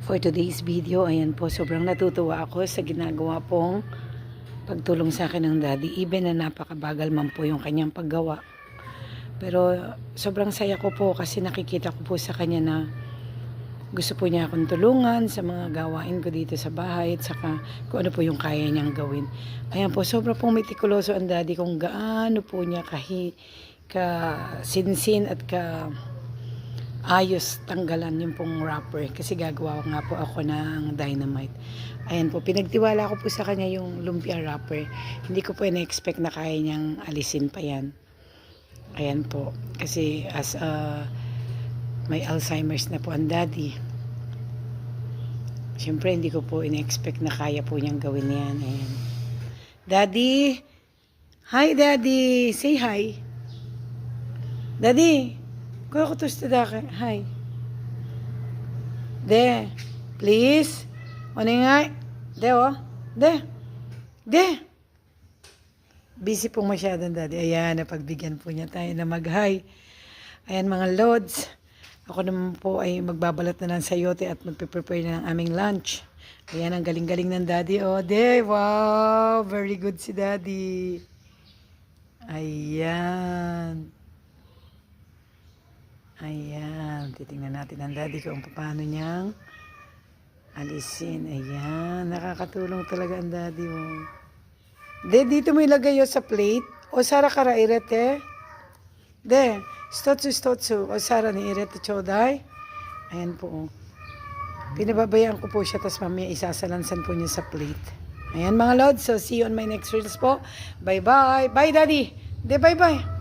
For today's video, ayan po, sobrang natutuwa ako sa ginagawa pong pagtulong sa akin ng daddy. Even na napakabagal man po yung kanyang paggawa. Pero sobrang saya ko po kasi nakikita ko po sa kanya na gusto po niya akong tulungan sa mga gawain ko dito sa bahay at saka kung ano po yung kaya niyang gawin. Ayan po, sobrang pong metikuloso ang daddy kung gaano po niya sinsin at ayos tanggalan yung pong wrapper kasi gagawa nga po ako ng dynamite. Ayan po, pinagtiwala ko po sa kanya yung lumpia wrapper. Hindi ko po na-expect na kaya niyang alisin pa yan. Ayan po, kasi may Alzheimer's na po ang daddy. Siyempre hindi ko po in-expect na kaya po niyang gawin yan. Ayan. Daddy! Hi daddy! Say hi! Daddy! Kuya ko to sa hi. De, please. Ano nga? De, oh. De. Busy pong masyadong daddy. Ayan, napagbigyan po niya tayo na mag-hi. Ayan mga lods. Ako naman po ay magbabalat na ng sayote at magpe-prepare na ng aming lunch. Ayan, ang galing-galing ng daddy. Oh, de, wow. Very good si daddy. Ayan. Ayan, titingnan natin ang daddy kung paano niyang alisin. Ayan, nakakatulong talaga ang daddy mo. De, dito mo ilagay yun sa plate. O Sara kara irete. De, stotsu. O Sara ni irete choday. Ayan po. Oh. Pinababayaan ko po siya, tapos mamaya isasalansan po niya sa plate. Ayan mga lods, so see you on my next reels po. Bye-bye. Bye daddy. De, bye-bye.